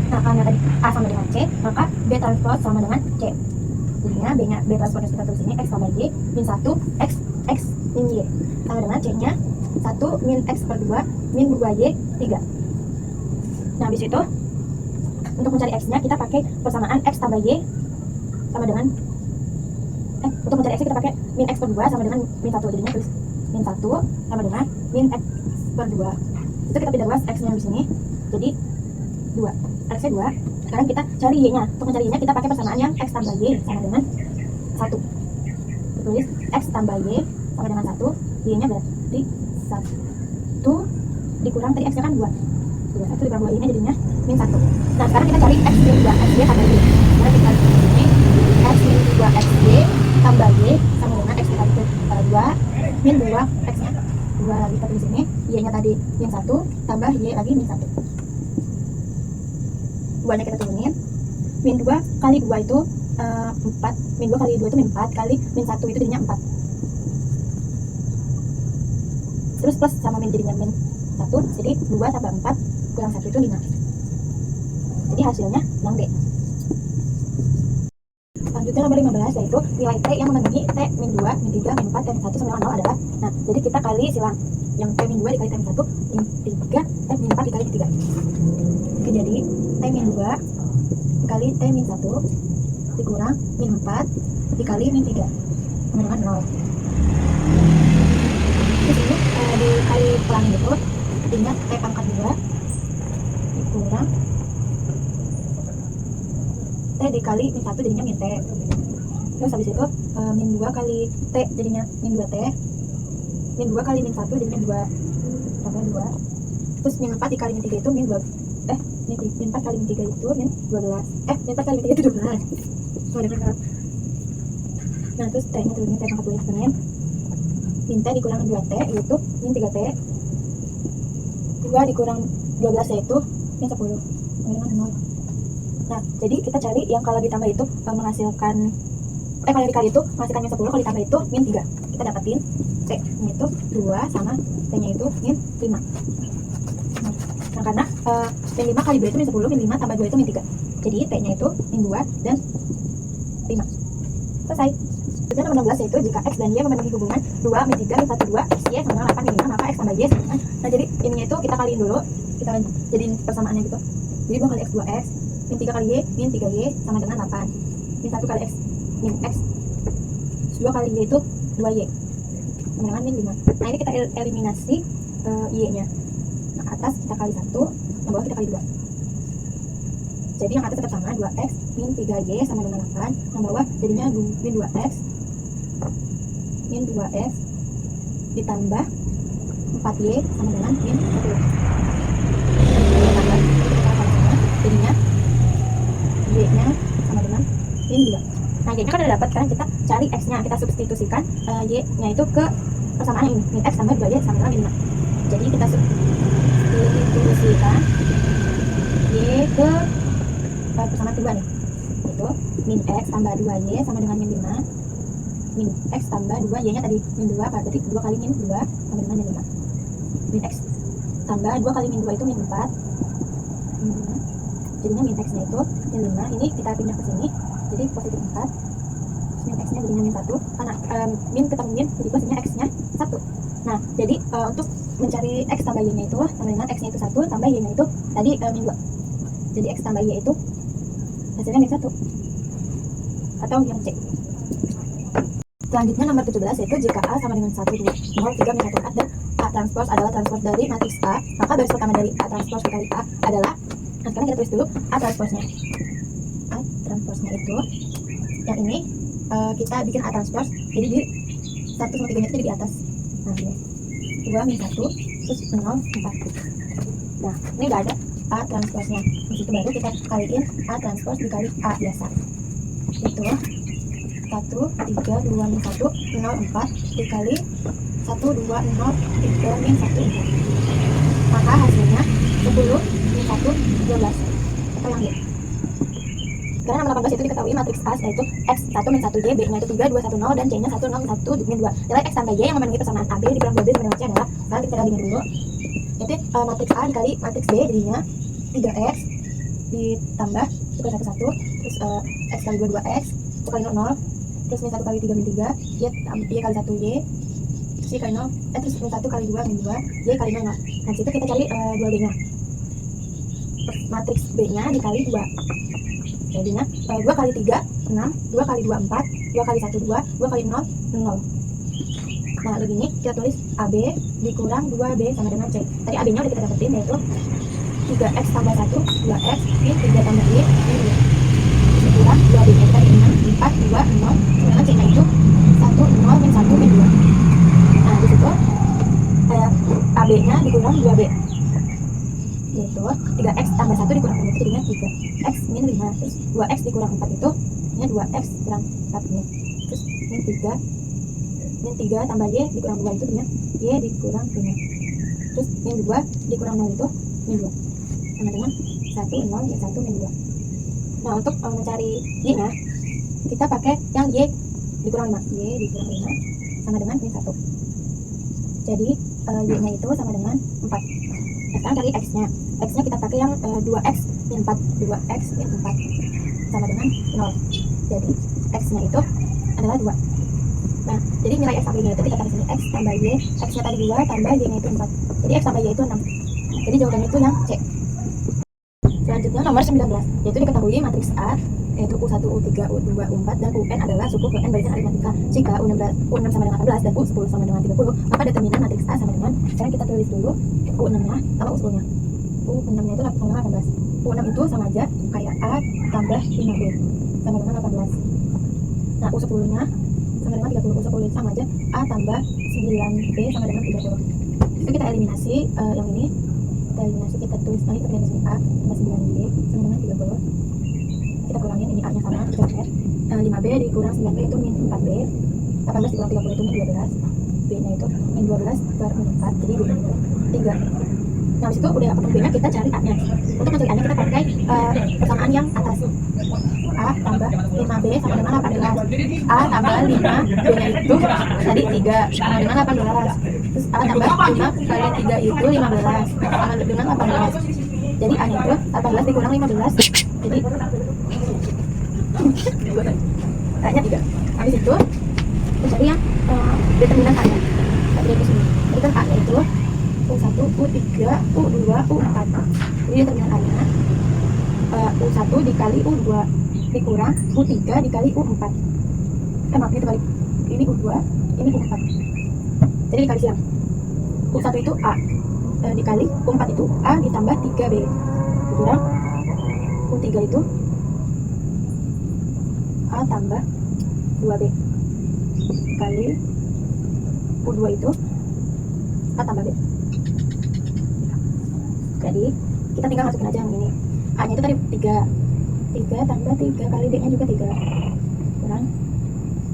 Nah, karena tadi A sama dengan C, maka B transpose sama dengan C. Jadinya B transpose kita tulis ini X tambah Y min 1 X min Y sama dengan C-nya 1 min X per 2 min 2Y 3. Nah, habis itu untuk mencari X-nya kita pakai persamaan X tambah Y sama dengan untuk mencari X kita pakai min X per 2 sama dengan min 1. Jadinya tulis min 1 sama dengan min X per 2. Itu kita pindah luas X-nya di sini jadi 2. X-nya 2. Sekarang kita cari Y-nya. Untuk mencari Y-nya kita pakai persamaan yang X tambah Y sama dengan 1. Tulis X tambah Y sama dengan 1. Y-nya berarti 1 dikurang tadi X-nya kan 2. 1 dikurang 2 Y-nya jadinya min 1. Nah, sekarang kita cari X min 2 XY tambah Y. Sekarang kita cari ini X min 2 XY tambah Y sama dengan X tadi itu 2 min 2 X-nya 2 lagi kita tulis ini. Y-nya tadi min 1 tambah Y lagi min 1. 2-nya kita turunin. Min 2 kali 2 itu 4. Min 2 kali 2 itu min 4. Kali min 1 itu jadinya 4. Terus plus sama min jadinya min 1. Jadi 2 tambah 4 kurang 1 itu 5. Jadi hasilnya yang D. Selanjutnya nomor 15 yaitu nilai T yang memenuhi T min 2, min 3, min 4, min 1 sama dengan 0 adalah. Nah, jadi kita kali silang. Yang T min 2 dikali T min 1, min 3, T min 4 dikali 3. Oke, jadi T min 2 dikali T min 1 dikurang min 4 dikali min 3 sama dengan 0. Di sini dikali pelangin itu ingat T pangkat 2 dikurang T dikali min 1 jadinya min T. Terus habis itu min 2 kali T jadinya min 2T. Min 2 kali min 1 jadinya 2 tambah 2. Terus min 4 dikali min 3 itu min 2. Min 4 kali min 3 itu min 12. Min 4 kali min 3 itu 12. Sama dengan 0. Nah, terus T-nya turunin T pangkat 2 eksponen. Min T dikurang 2T yaitu min 3T. 2 dikurang 12 yaitu min 10 sama dengan 0. Nah, jadi kita cari yang kalau ditambah itu menghasilkan kalau dikali itu menghasilkan min 10, kalau ditambah itu min 3. Kita dapetin C nya itu 2 sama T nya itu min 5. Nah, karena min 5 kali 2 itu min 10, min 5 tambah 2 itu min 3. Jadi T nya itu min 2 dan 5. Selesai. Kemudian nomor 16 yaitu jika X dan Y memenuhi hubungan 2 min 3 min 1 2 X Y sama dengan 8 min 5, maka X tambah Y sama dengan. Nah, jadi ininya itu kita kaliin dulu, kita jadiin persamaannya gitu. Jadi 2 kali X 2X min 3 kali Y min 3Y sama dengan 8. Min 1 kali X min X 2 kali Y itu 2Y sama dengan min 5. Nah, ini kita eliminasi Y nya. Nah, atas kita kali 1, yang bawah kita kali 2. Jadi yang atas tetap sama 2X min 3Y sama dengan 8. Yang bawah jadinya min 2X min 2X ditambah 4Y sama dengan min 1. Jadinya Y nya sama dengan min 2. Nah, Y nya kan udah dapat, sekarang kita cari X nya, kita substitusikan Y nya itu ke persamaan ini, min X tambah 2Y sama dengan min 5. Jadi kita substitusikan Y ke persamaan kedua nih, itu min X tambah 2Y sama dengan min 5. Min X tambah 2, Y nya tadi min 2, berarti 2 kali min 2 sama dengan min 5. Min X tambah 2 kali min 2 itu min 4. Jadinya min X nya itu min 5. Ini kita pindah ke sini, jadi positif 4. Min X nya jadinya min 1, karena min ketemu min, jadi posisinya X nya 1. Nah, jadi untuk mencari X tambah Y nya itu sama dengan X nya itu 1 tambah Y nya itu tadi min 2. Jadi X tambah Y itu hasilnya min 1 atau yang C. Selanjutnya nomor 17 yaitu jika A sama dengan 1, 2, 0, 3, min 1, 4 dan A transpose adalah transpose dari matriks A, maka baris pertama dari A transpose dikali A adalah, nah sekarang kita tulis dulu A transpose-nya. A transpose-nya itu yang ini kita bikin A transpose, jadi di 1 sama 3 nya itu jadi di atas. Nah, ini 2 min 1 terus 0, 4. Nah, ini udah ada A transpose-nya. Di situ baru kita kaliin A transpose dikali A biasa. Itu 1, 3, 2, min 1, 0, 4 dikali 1, 2, 0, 3, min 1, 4. Maka hasilnya 10, min 1, 12. Atau yang Y. Sekarang nomor 18 itu diketahui matriks A yaitu X 1 min 1Y, B nya itu 3, 2, 1, 0 dan C nya 1, 0, 1, min 2. Nilai X tambah Y yang memenuhi persamaan AB dikurang 2B sama dengan C adalah, sekarang kita bandingin dulu. Jadi matriks A dikali matriks B jadinya 3X ditambah suka 1, 1 terus X kali 2, 2X itu kali 0, terus min 1 kali 3 min 3, Y kali 1Y, terus Y kali 0, terus min 1 kali 2 min 2, Y kali 0. Nah, disitu kita cari 2B nya. Matriks B nya dikali 2. Jadinya 2 kali 3, 6, 2 kali 2, 4, 2 kali 1, 2, 2 kali 0, 0. Nah, begini kita tulis AB dikurang 2B sama dengan C. Tadi AB nya udah kita dapetin, yaitu 3X tambah 1, 2X min 3 tambah Y min 2. Dikurang 2B nya kita di 6, 4, 2, 0. Dengan C nya itu 1, 0, min 1, min 2. Nah, disitu AB nya dikurang 2B, yaitu 3X tambah 1 dikurang 1 itu jadinya 3X min 5. Terus 2X dikurang 4 itu ini 2X kurang 4 ini. Terus min 3 tambah Y dikurang 2 itu jadinya Y dikurang 5. Terus min 2 dikurang 0 itu min 2 sama dengan 1, 0, min 1, min 2. Nah, untuk mencari Y nya kita pakai yang Y dikurang 5. Y dikurang 5 sama dengan min 1. Jadi Y nya itu sama dengan 4. Sekarang cari X nya. X nya kita pakai yang 2X min 4. 2X min 4 sama dengan 0. Jadi X nya itu adalah 2. Nah, jadi nilai X tambah Y itu kita taruh sini. X tambah Y, X nya tadi 2 tambah Y nya itu 4. Jadi X tambah Y itu 6. Jadi jawabannya itu yang C. Selanjutnya nomor 19, yaitu diketahui matriks A yaitu U1, U3, U2, U4 dan UN adalah suku UN barisan aritmatika. Jika U6 sama dengan 18 dan U10 sama dengan 30, maka determinan matriks A sama dengan, sekarang kita tulis dulu U6 nya sama U10 nya. U6 nya itu sama dengan 18. U6 itu sama aja kayak A tambah 5B sama dengan 18. Nah, U10 nya sama dengan 30. U10 itu sama aja A tambah 9B sama dengan 30. Itu kita eliminasi yang ini. Kita eliminasi, kita tulis lagi, kita pindah ke sini A tambah 9B sama dengan 30. Kita kurangin, ini A nya sama 3R. 5B dikurang 9B itu min 4B. 18 dikurang 30 itu min 12. B nya itu min 12 per min 4, jadi B nya itu 3. Nah, habis itu udah ketemu B-nya, kita cari A-nya. Untuk mencari A-nya kita pakai persamaan yang atas. A tambah 5B sama dengan 18. A tambah 5, B-nya itu tadi 3 sama dengan 18. Terus A tambah 5 kali 3 itu 15 sama dengan 18. Jadi A-nya itu 18 dikurang 15. Jadi A-nya 3. Habis itu kita cari yang determinan A-nya. Kita cari ke sini. Jadi kan A-nya itu U1, U3, U2, U4. Jadi determinan A-nya U1 dikali U2 dikurang U3 dikali U4. Maaf, ini terbalik. Ini U2, ini U4. Jadi dikali siang. U1 itu A dikali U4 itu A ditambah 3B dikurang U3 itu A tambah 2B kali U2 itu A tambah B. Jadi kita tinggal masukin aja yang ini. A nya itu tadi 3 tambah 3 kali B nya juga 3 kurang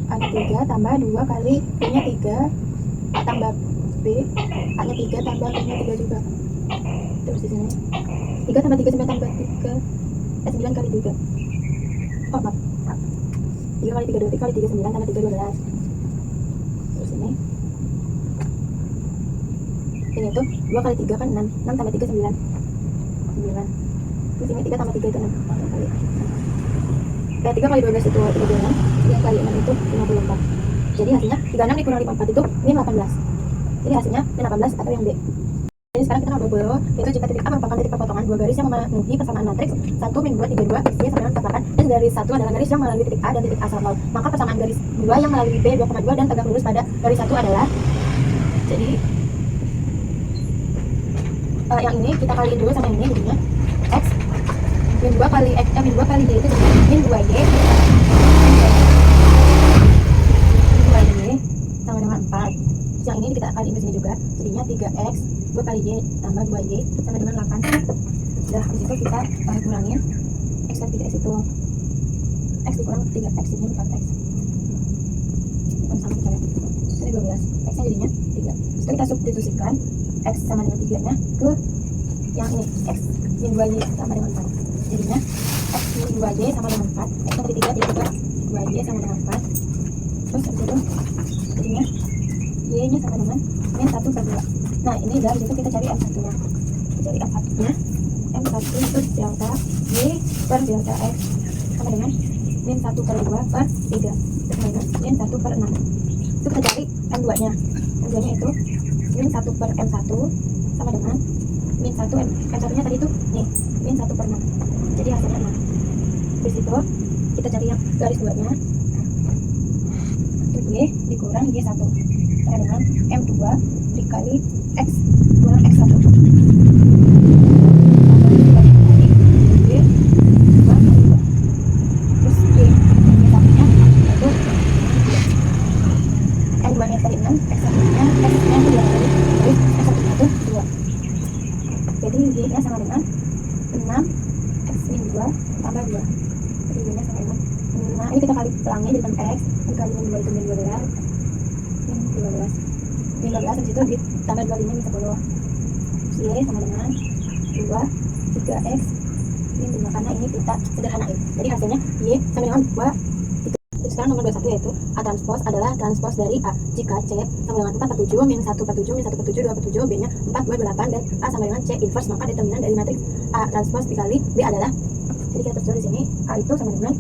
A nya 3 tambah 2 kali B nya 3 A tambah B, A nya 3 tambah B nya 3 juga. Terus di sini 3 tambah 3 9 tambah 3 9 kali 3. Oh maaf, 3 kali 3 2 kali 3 9 tambah 3 12. Terus ini tuh 2 kali 3 kan 6 tambah 3 9. Terus ini 3 tambah 3 itu 6 kali 3 kali 12 itu 36. 3 kali 6 itu 54. Jadi hasilnya 36 dikurang 54 itu min 18. Jadi hasilnya min 18 atau yang D. Jadi sekarang kita double, yaitu jika titik A merupakan titik perpotongan dua garis yang memenuhi persamaan matriks 1 min 2 3 2 X Y sama dengan 48, dan garis 1 adalah garis yang melalui titik A dan titik A sama 0. Maka persamaan garis 2 yang melalui B 2,2 dan tegak lurus pada garis 1 adalah, jadi yang ini kita kaliin dulu sama ini, jadinya X min 2 kali X min 2 kali Y itu jadi min 2Y sama dengan 4. Yang ini kita kaliin ke sini juga, jadinya 3X 2 kali Y tambah 2Y sama dengan 8. Udah, habis itu kita kurangin X dan 3X itu, X dikurang 3X ini 4X sama kita lihat ini 12, X nya jadinya 3. Setelah kita substitusikan X sama dengan 3 nya ke yang ini, X min 2Y sama dengan 4, jadinya X min 2Y sama dengan 4, X sama 3 jadi 2Y sama dengan 4. Terus habis itu jadinya Y nya sama dengan min 1 per 2. Nah ini dari situ kita cari M1 nya. Kita cari M1 nya, M1 itu delta Y per delta X sama dengan min 1 per 2 per 3 sama dengan min 1 per 6. Itu kita cari M2 nya. M2 nya itu min 1 per M1 sama dengan min 1 M1 nya tadi itu nih min 1 per 6. Jadi hasilnya 6. Di situ kita cari yang garis 2 nya, Y dikurang Y1 sama dengan M2 dikali X kurang X1 terus Y1 nya itu M2 nya tadi 6, X1 nya X nya itu 2 kali, terus X1 nya itu 2. Jadi Y nya sama dengan 6 X min 2 tambah 2. Jadi Y nya sama dengan 5. Ini kita kali pelangnya jadi X dikali min 2 itu min 12 min 12 habis itu ditambah 25 min 10. Y sama dengan 2 3X min 5, karena ini kita sederhanain. Jadi hasilnya Y sama dengan 2 3. Sekarang nomor 21 yaitu A transpose adalah transpos dari A jika C sama dengan 4 per 7 min 1 per 7 min 1 per 7 2 per 7 B nya 4 2 8 dan A sama dengan C inverse, maka determinan dari matriks A transpose dikali B adalah, jadi kita terus di sini A itu sama dengan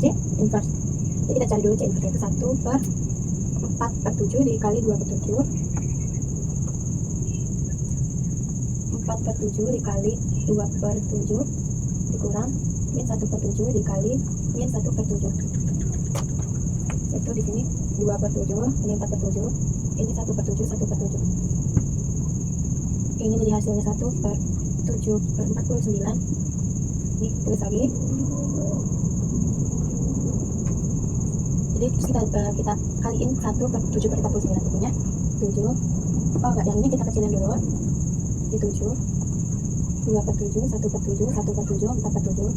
C inverse. Jadi kita cari dulu C inverse, yaitu 1 per 4 per 7 dikali 2 per 7, 4 per 7 dikali 2 per 7 dikurang min 1 per 7 dikali min 1 per 7. Itu di sini 2 per 7, ini 4 per 7, ini 1 per 7, 1 per 7. Ini jadi hasilnya 1 per 7 per 49. Ini tulis lagi. Jadi terus kita kaliin 1 per 7 per 49, jadinya 7. Oh enggak, yang ini kita kecilin dulu. Di 7 2 per 7, 1 per 7, 1 per 7, 4 per 7.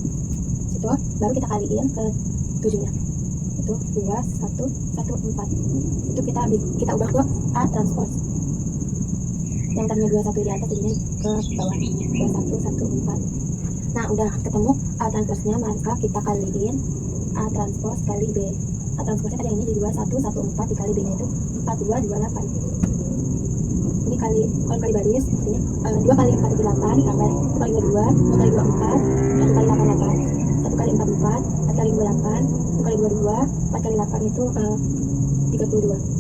Situ baru kita kaliin ke 7 nya. Itu 2 1 1 4. Itu kita ubah ke A transpose. yang tadinya 21 di atas jadinya ke bawah 2114. Nah udah ketemu A transposnya, maka kita kaliin A transpos kali B. A transposnya tadi ini di 2114 dikali B nya itu 4228. Ini kali kalau kali baris artinya 2 kali 4 itu 8 tambah 1 kali 22 2 kali 2 4 1 kali 8 8 1 kali 4 4 1 kali 2 8 1 kali 2 2 4 kali 8 itu 32.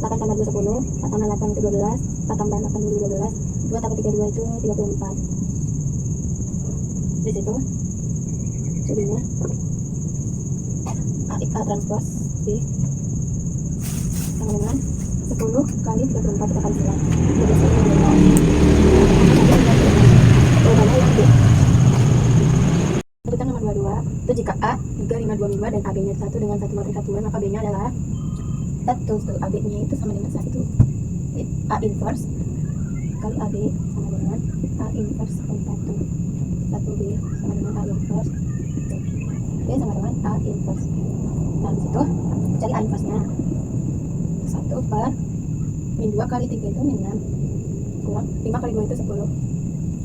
8 tambah 2 10, 4 tambah 8 itu 12, 4 tambah 8 itu 12, 2 tambah 32 itu 34. Di situ jadinya A transpos B sama dengan 10 kali 34 kita kali 9. 12 kali 12. Lanjutkan nomor 22. Itu jika A 3 5 2 5 dan AB nya 1 dengan 1 matriks satuan, maka B nya adalah satu. AB nya itu sama dengan 1. A inverse kali AB sama dengan A inverse kali 1. 1B sama dengan A inverse. B sama dengan A inverse. Nah disitu cari A inverse nya. 1 per min 2 kali 3 itu min 6 kurang 5 kali 2 itu 10.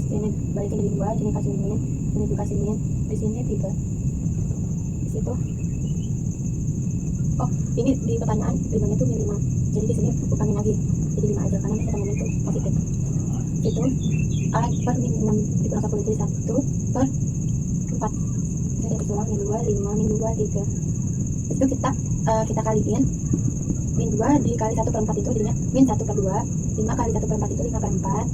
Sini balikin jadi 2, sini kasih min, sini juga kasih min, di sini 3. Di situ oh ini di pertanyaan limanya tuh min 5, jadi di sini bukan min lagi, jadi 5 aja karena kita mau itu positif. Itu A per min 6 dikurang 10 jadi 1 per 4. Jadi dikulang min 2 5 min 2 3. Itu kita kaliin min 2 dikali 1 per 4 itu jadinya min 1 per 2. 5 kali 1 per 4 itu 5 per 4.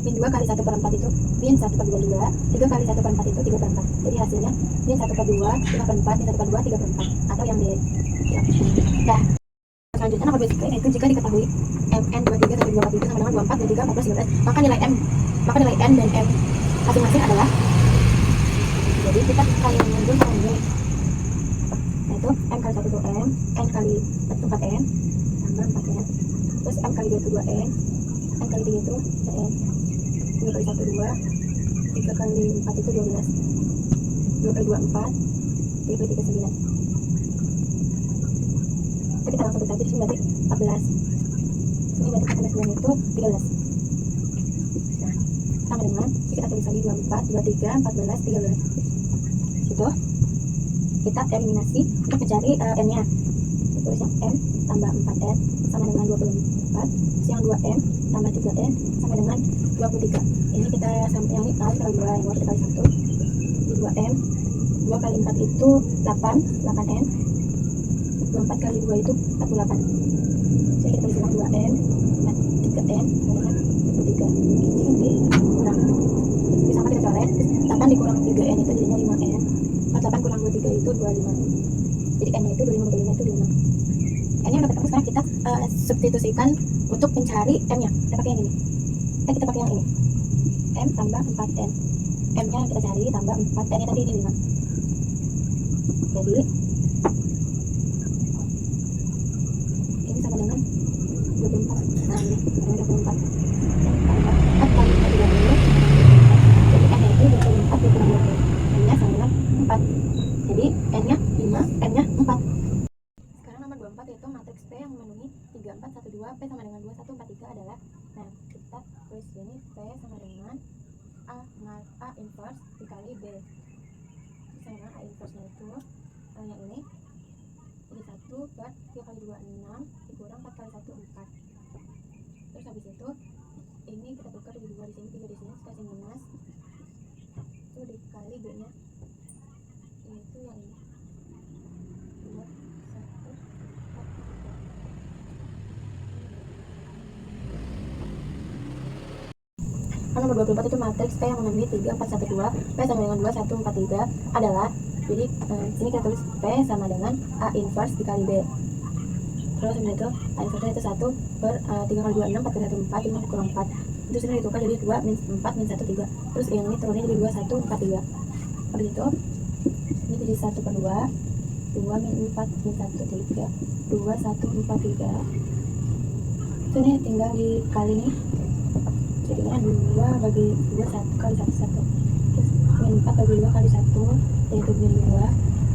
Min 2 kali 1 per 4 itu min 1 per 2 juga. 3 kali 1 per 4 itu 3 per 4. Jadi hasilnya min 1 per 2 5 per 4 min 1 per 2 3 per 4 atau yang D. Nah selanjutnya nomor 23 itu jika diketahui mn 23 sampai 24 sama dengan 24 23 14 15, maka nilai n dan m masing-masing adalah, jadi kita kali mengambil sama ini, yaitu m kali 1 itu m, n kali 1 4n tambah 4n, terus m kali 2 itu 2n, n kali 3 itu n, 2 kali 1 2, 3 kali 4 itu 12, 2 kali 2 4, 3 kali 3 9. Kita langsung bagi, di sini berarti 14, ini berarti 14 itu 13. Nah sama dengan kita tulis lagi 24 23 14 13. Itu kita eliminasi untuk mencari n nya. Tulis yang m tambah 4n sama dengan 24, terus yang 2m tambah 3n sama dengan 23. Ini kita sampai yang ini kali 2, yang kita kali 1 di 2m, 2 kali 4 itu 8n, 24 kali 2 itu 48. Jadi kita tulis 2m 3n sama dengan 23. Ini dikurang, ini sama kita coret, 8 dikurang 3n itu jadinya 5n, 48 kurang 23 itu 25. Jadi n nya itu 25 bagi 5 itu 5. N nya udah ketemu, sekarang kita substitusikan untuk mencari m nya. Kita pakai yang ini, kita pakai yang ini, m tambah 4n. M nya kita cari tambah 4, n nya tadi ini 5. Jadi ini sama dengan 24. Nah ini 24 tambah 4 kali 30. Jadi n nya itu 24 dikurang 20, n nya sama dengan 4. Jadi n nya 5, n nya 4. Sekarang nomor 24 yaitu matriks P yang memenuhi 3 4 1 2, P sama dengan 2 1 4 3 adalah, nah kita tulis ini P sama dengan A inverse dikali B. Sama dengan A inverse nya itu yang ini jadi 1 per 3 kali 2 6 dikurang 4 kali 1 4. Terus habis itu ini kita tukar jadi 2 di sini 3 di sini, kasih minus itu dikali B nya, itu yang ini 2 1 4 3. Nomor 24 itu matriks P yang memenuhi 3 4 1 2, P sama dengan 2 1 4 3 adalah, jadi sini kita tulis P sama dengan A inverse dikali B. Terus ini itu A inverse itu 1 per 3 kali 2 6, 4 kali 1 4, 5 dikurang 4. Itu sini ditukar jadi 2 min 4 min 1 3. Terus yang ini turunnya jadi 2 1 4 3. Habis itu ini jadi 1 per 2, 2 min 4 min 1 3, 2 1 4 3. Itu ini tinggal dikali nih, jadinya 2 bagi 2 1 kali 1 1. Terus min 4 bagi 2 kali 1 yaitu min 2,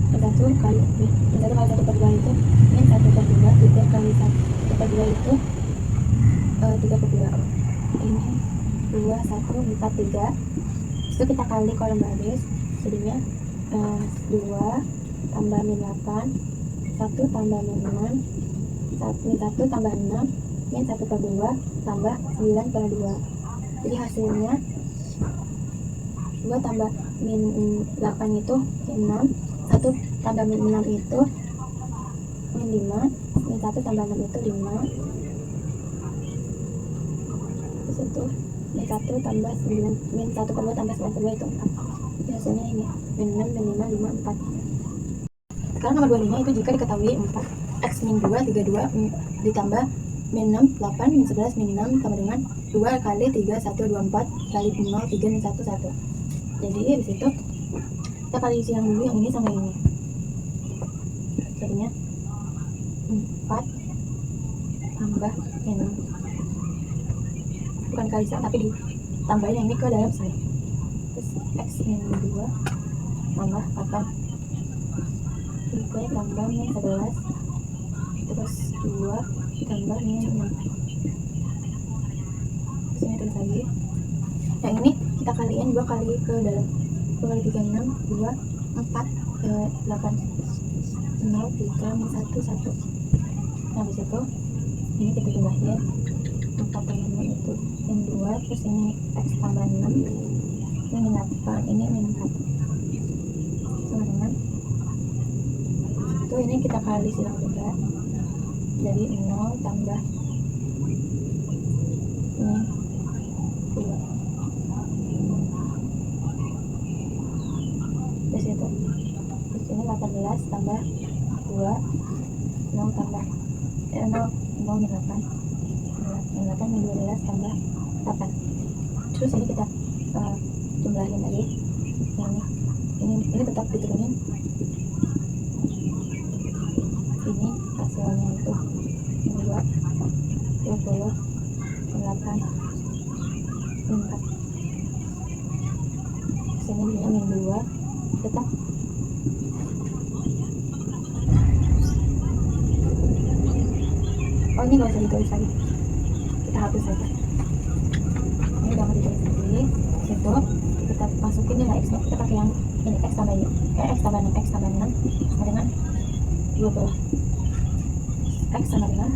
min 1 kali min 1 kali 1 per 2 itu min 1 per 2, 3 kali 1 per 2 itu 3 per 2. ini 2, 1, 4, 3. Itu kita kali kolom baris, jadinya 2 tambah min 8, 1 tambah min 6, min 1 tambah 6, min 1 per 2 tambah 9 per 2. Jadi hasilnya 2 tambah min 8 itu min 6, 1 tambah min 6 itu min 5, min 1 tambah 6 itu 5. Terus itu min 1 tambah 9, min 1 per 2 tambah 9 per 2 itu 4. Jadi hasilnya ini min 6, min 5, 5, 4. Sekarang nomor 25 itu jika diketahui 4 x min 2, 32 ditambah min 6, 8, min 11, min 6 sama dengan 2 kali 3, 1, 24 kali 0, 3, min 1, 1. Jadi di situ kita kali isi yang dulu, yang ini sama ini. Jadinya 4 tambah min 6. Bukan kali sama, tapi ditambahin yang ini ke dalam sign. Terus x min 2 tambah 8. 3 tambah min 11, terus 2 tambah min 6. Terus ini tulis lagi. Yang ini kita kaliin 2 kali ke dalam. 2 kali 3, 6, 2, 4, 8, 0, 3, min 1, 1. Nah, habis itu ini kita jumlahin 4 tambah 6 itu min 2, terus ini x tambah 6, ini min 8, ini min 4 sama dengan itu. Ini kita kali silang juga, jadi 0 tambah ini 2. Terus itu, terus ini 18 tambah 2, 0 tambah 0 min 8, min 8 min 12 tambah 8. Terus ini kita jumlahin lagi yang ini tetap diturunin. Ini hasilnya itu 2, 20, 8, 4. Sini dia min 2 tetap. Oh, ini gak usah ditulis lagi, kita hapus saja. Ini udah mau ditulis lagi. Situ kita masukin nilai x nya, kita pakai yang ini x tambah ini, x tambah 6, x tambah 6 sama dengan 20. X sama dengan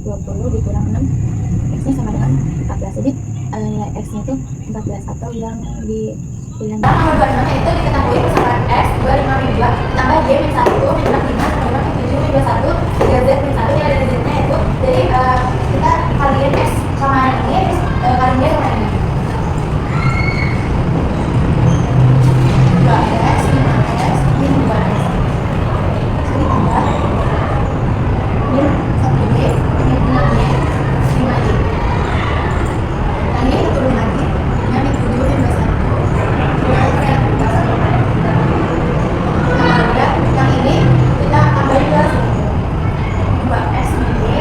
20 dikurang 6, x nya sama dengan 14. Jadi nilai x nya itu 14, atau yang dipilih nomor 25 itu diketahui persamaan x 25 min 2 tambah y min 1 min 5 sama dengan 7 min 21 3z min 1. Ini ada z-nya itu. Jadi kita kaliin x sama ini, kaliin y sama ini. 2x, 5x, min 2x. Jadi tambah min 1y, min 6y, 5y. Dan ini turun lagi, yang min 7, min 21. Nah, udah, yang ini kita tambahin ke 2x min y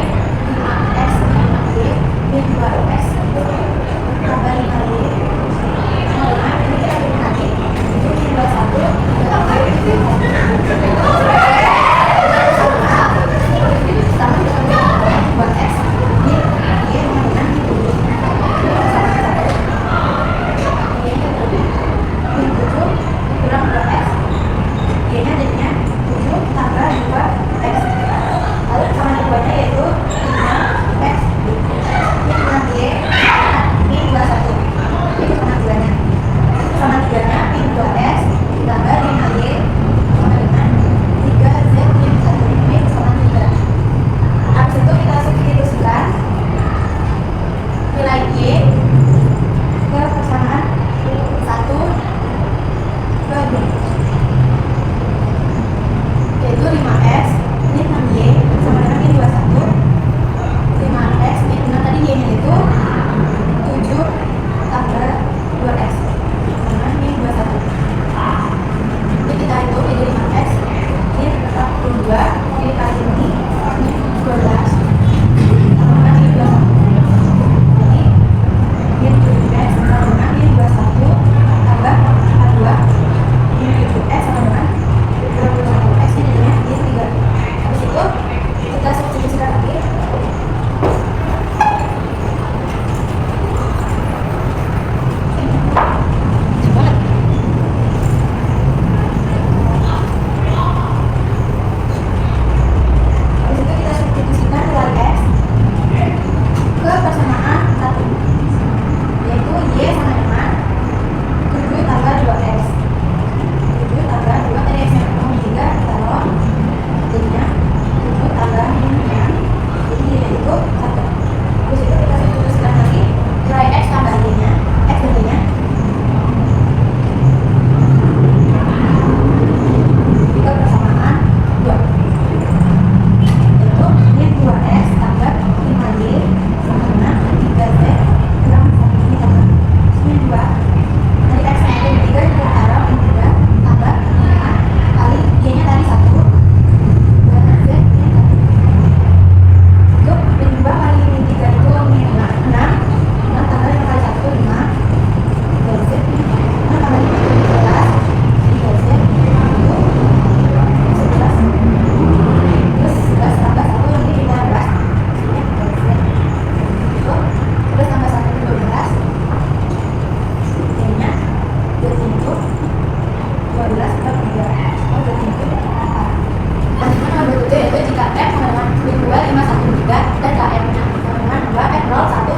R-nya sama dengan 2 R0, 1,